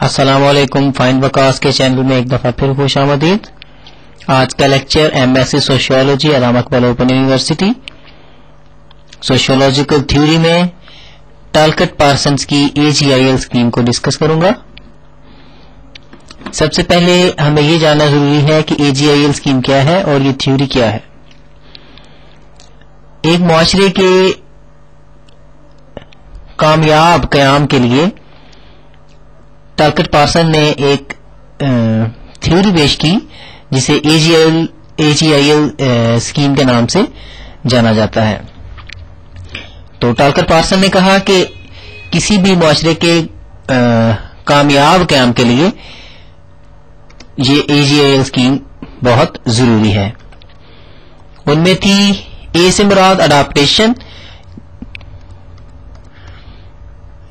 السلام علیکم. فائن وکاس کے چینل میں ایک دفعہ پھر خوش آمدید. آج کا lecture M S C sociology Allama Iqbal open university sociological theory میں ٹالکٹ پارسنس کی AGIL اسکیم کو ڈسکس کروں گا. سب سے پہلے ہمیں یہ جاننا ضروری ہے کہ AGIL اسکیم کیا ہے اور یہ تھیوری کیا ہے. ایک معاشرے کے کامیاب قیام کے لیے ٹالکٹ پارسن نے ایک تھیوری پیش کی جسے AGIL اسکیم کے نام سے جانا جاتا ہے. تو ٹالکٹ پارسن نے کہا کہ کسی بھی معاشرے کے کامیاب قیام کے لیے یہ AGIL اسکیم بہت ضروری ہے. ان میں تھی A سے مراد اڈاپٹیشن،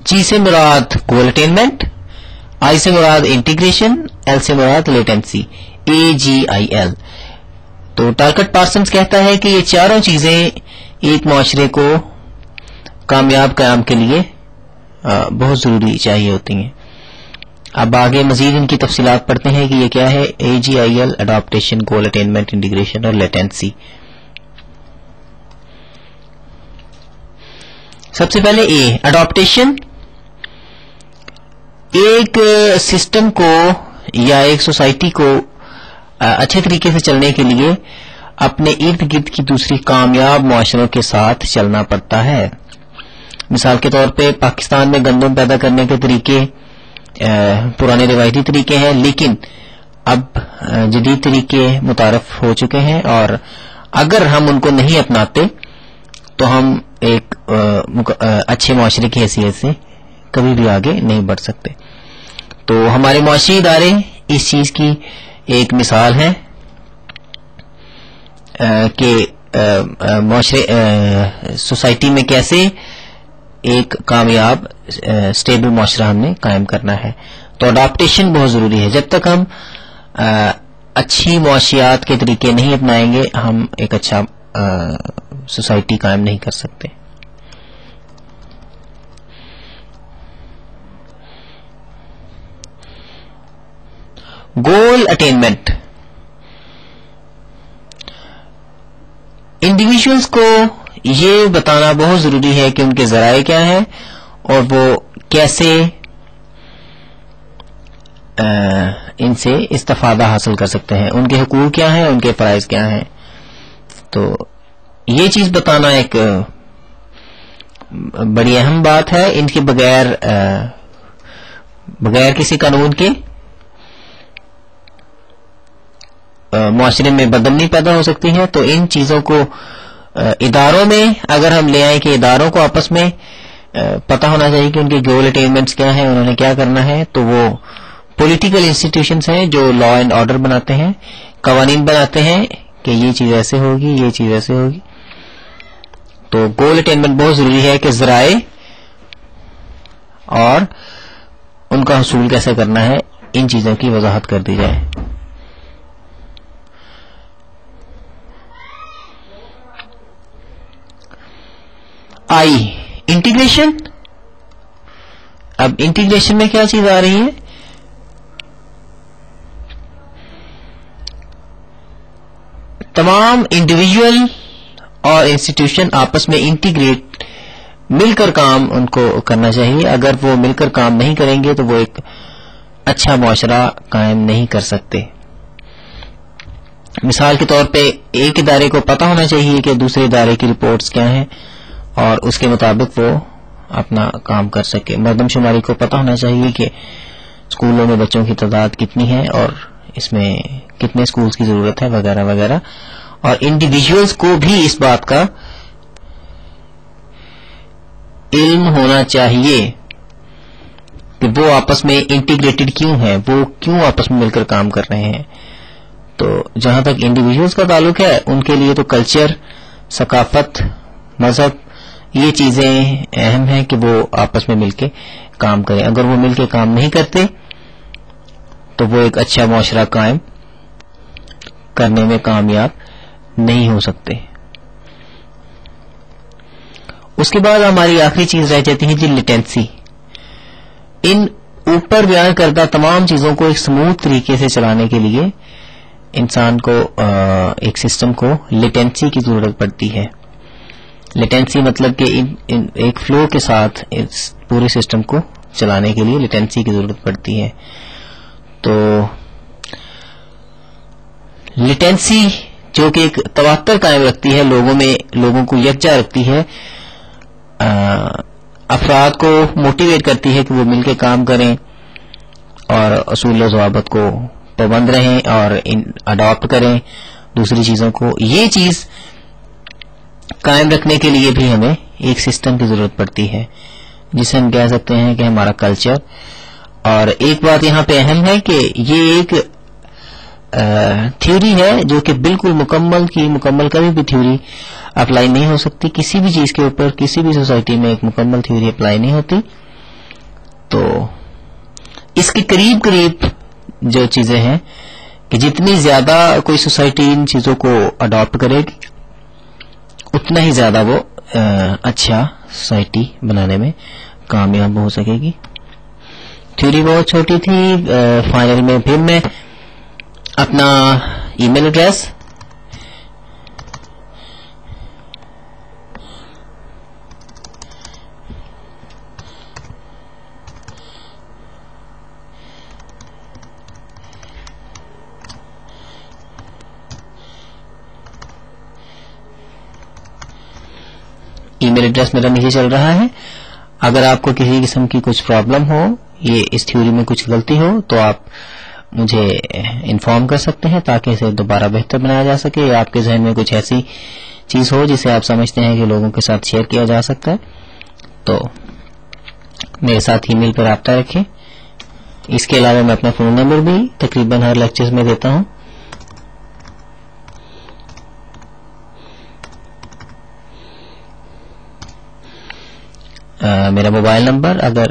G سے مراد گول اٹینمنٹ، I سے مراد انٹیگریشن، L سے مراد لیٹنسی. AGIL. تو ٹالکٹ پارسنس کہتا ہے کہ یہ چاروں چیزیں ایک معاشرے کو کامیاب قیام کے لیے بہت ضروری چاہیے ہوتی ہیں. اب آگے مزید ان کی تفصیلات پڑھتے ہیں کہ یہ کیا ہے. AGIL adaptation, goal attainment, integration اور لیٹنسی. سب سے پہلے اڈاپٹیشن. ایک سسٹم کو یا ایک سوسائٹی کو اچھے طریقے سے چلنے کے لیے اپنے ارد گرد کی دوسری کامیاب معاشروں کے ساتھ چلنا پڑتا ہے. مثال کے طور پہ پاکستان میں گندم پیدا کرنے کے طریقے پرانے روایتی طریقے ہیں، لیکن اب جدید طریقے متعارف ہو چکے ہیں، اور اگر ہم ان کو نہیں اپناتے تو ہم ایک اچھے معاشرے کی حیثیت سے کبھی بھی آگے نہیں بڑھ سکتے. تو ہمارے معاشی ادارے اس چیز کی ایک مثال ہے کہ معاشرے سوسائٹی میں کیسے ایک کامیاب اسٹیبل معاشرہ ہم نے قائم کرنا ہے. تو اڈاپٹیشن بہت ضروری ہے. جب تک ہم اچھی معاشیات کے طریقے نہیں اپنائیں گے ہم ایک اچھا سوسائٹی قائم نہیں کر سکتے. Goal attainment. انڈیویجولز کو یہ بتانا بہت ضروری ہے کہ ان کے ذرائع کیا ہیں اور وہ کیسے ان سے استفادہ حاصل کر سکتے ہیں، ان کے حقوق کیا ہیں، ان کے فرائض کیا ہیں. تو یہ چیز بتانا ایک بڑی اہم بات ہے. ان کے بغیر کسی قانون کے معاشرے میں بدامنی پیدا ہو سکتی ہے. تو ان چیزوں کو اداروں میں اگر ہم لے آئیں کہ اداروں کو آپس میں پتہ ہونا چاہیے کہ ان کے گول اٹینمنٹس کیا ہیں، انہوں نے کیا کرنا ہے. تو وہ پولیٹیکل انسٹیٹیوشنز ہیں جو لا اینڈ آرڈر بناتے ہیں، قوانین بناتے ہیں کہ یہ چیز ایسے ہوگی، یہ چیز ایسے ہوگی. تو گول اٹینمنٹ بہت ضروری ہے کہ ذرائع اور ان کا حصول کیسے کرنا ہے ان چیزوں کی وضاحت کر دی جائے. انٹیگریشن. اب انٹیگریشن میں کیا چیز آ رہی ہے؟ تمام انڈیویجول اور انسٹیٹیوشن آپس میں انٹیگریٹ مل کر کام ان کو کرنا چاہیے. اگر وہ مل کر کام نہیں کریں گے تو وہ ایک اچھا معاشرہ قائم نہیں کر سکتے. مثال کے طور پہ ایک ادارے کو پتہ ہونا چاہیے کہ دوسرے ادارے کی رپورٹس کیا ہیں اور اس کے مطابق وہ اپنا کام کر سکے. مردم شماری کو پتہ ہونا چاہیے کہ اسکولوں میں بچوں کی تعداد کتنی ہے اور اس میں کتنے اسکولز کی ضرورت ہے وغیرہ وغیرہ. اور انڈیویجولز کو بھی اس بات کا علم ہونا چاہیے کہ وہ آپس میں انٹیگریٹڈ کیوں ہیں، وہ کیوں آپس میں مل کر کام کر رہے ہیں. تو جہاں تک انڈیویجولز کا تعلق ہے ان کے لیے تو کلچر، ثقافت، مذہب، یہ چیزیں اہم ہیں کہ وہ آپس میں مل کے کام کریں. اگر وہ مل کے کام نہیں کرتے تو وہ ایک اچھا معاشرہ قائم کرنے میں کامیاب نہیں ہو سکتے. اس کے بعد ہماری آخری چیز رہ جاتی ہے جی لیٹنسی. ان اوپر بیان کردہ تمام چیزوں کو ایک سموتھ طریقے سے چلانے کے لیے انسان کو ایک سسٹم کو لیٹنسی کی ضرورت پڑتی ہے. لیٹنسی مطلب کہ ایک فلو کے ساتھ اس پورے سسٹم کو چلانے کے لیے لیٹنسی کی ضرورت پڑتی ہے. تو لیٹنسی جو کہ ایک تواتر قائم رکھتی ہے لوگوں میں، لوگوں کو یکجا رکھتی ہے، افراد کو موٹیویٹ کرتی ہے کہ وہ مل کے کام کریں اور اصول و ضوابط کو پابند رہیں اور اڈاپٹ کریں دوسری چیزوں کو. یہ چیز قائم رکھنے کے لیے بھی ہمیں ایک سسٹم کی ضرورت پڑتی ہے جسے ہم کہہ سکتے ہیں کہ ہمارا کلچر. اور ایک بات یہاں پہ اہم ہے کہ یہ ایک تھیوری ہے جو کہ بالکل مکمل کبھی بھی تھیوری اپلائی نہیں ہو سکتی کسی بھی چیز کے اوپر. کسی بھی سوسائٹی میں ایک مکمل تھیوری اپلائی نہیں ہوتی. تو اس کے قریب جو چیزیں ہیں کہ جتنی زیادہ کوئی سوسائٹی ان چیزوں کو اڈاپٹ کرے گی اتنا ہی زیادہ وہ اچھا سوسائٹی بنانے میں کامیاب ہو سکے گی. تھیوری بہت چھوٹی تھی. فائنل میں پھر میں اپنا ای میل ایڈریس میرا نیچے چل رہا ہے. اگر آپ کو کسی قسم کی کچھ پرابلم ہو، یہ اس تھیوری میں کچھ غلطی ہو، تو آپ مجھے انفارم کر سکتے ہیں تاکہ اسے دوبارہ بہتر بنایا جا سکے، یا آپ کے ذہن میں کچھ ایسی چیز ہو جسے آپ سمجھتے ہیں کہ لوگوں کے ساتھ شیئر کیا جا سکتا ہے تو میرے ساتھ ای میل پر رابطہ رکھیں. اس کے علاوہ میں اپنا فون نمبر بھی تقریباً ہر لیکچرز میں دیتا ہوں. میرا موبائل نمبر، اگر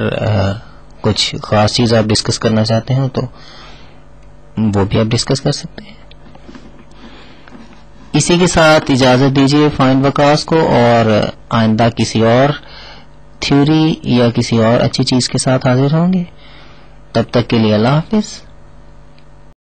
کچھ خاص چیز آپ ڈسکس کرنا چاہتے ہیں تو وہ بھی آپ ڈسکس کر سکتے ہیں. اسی کے ساتھ اجازت دیجیے فائن وکاس کو، اور آئندہ کسی اور تھیوری یا کسی اور اچھی چیز کے ساتھ حاضر ہوں گے. تب تک کے لیے اللہ حافظ.